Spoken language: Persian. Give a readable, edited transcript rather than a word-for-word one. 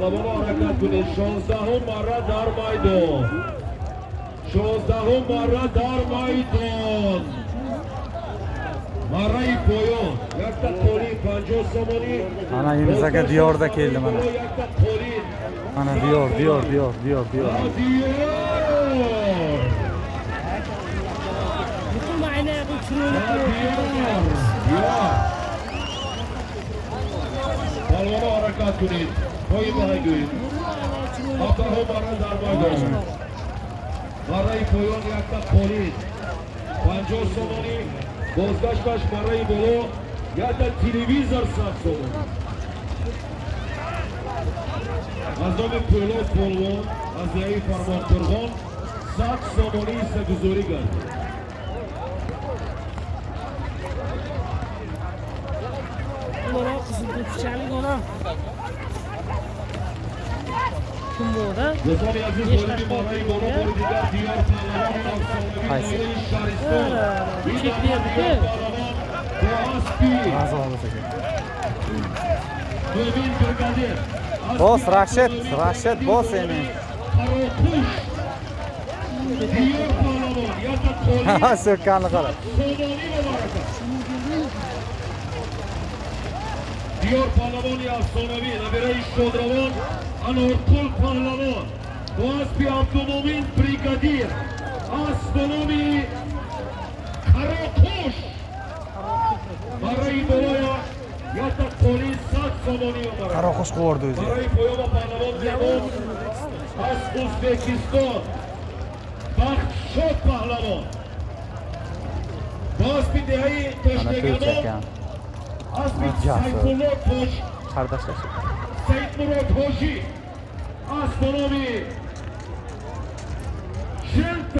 پالوان حرکت کنید. 16 مره در میدان. 16 مره در میدان. مره پایان. یک تا پولی 50 سومانی. Ana Yunusaka Diyor'da keldi mana. یک تا پولی. Ana Diyor. Diyor. Bütün aynaya uçuruyor. پالوان حرکت کنید. پای بهگویید. آبه مره در میدان. مره پایان یک تا پولی 50 سومانی. بازگشتش مره بالا یک تا تلویزر 100 سومانی. از نام پولاد پالوان از یه فرمان پرغان 100 سومانی سگذاری کرد. Bunlara kızıldı fişerlik ona. Kim bu da? دوستان عزیز وارد مارای بالا بار دیگر دیار پهلوان افسانه‌وی نایه شهرستان این دیار پهلوان با اسبی Razı olmasa kerak. دومین برگادیر Bos Rashid bos seni. قراپوش دیار پهلوان یا تا تولی Ha sökkanli qara. سودانی مبارکه دیار پهلوانی افسانه‌وی نبیره شادروان انارکل پهلوان با اسبی عبدالمومن بریگادیر اسبانامی قراپوش برای بالای یا تا تولی 100 سومانی مبارکه Qaroqush qo'rdi o'zi. برای پایان پهلوان جوان از ازبکستان بخشاد پهلوان با اسبی دهی Ana تشنگانان ko'chakan. اسبی جعفر. سیفالله توش Qardoshlar. سید مراد هاشی اسبانامی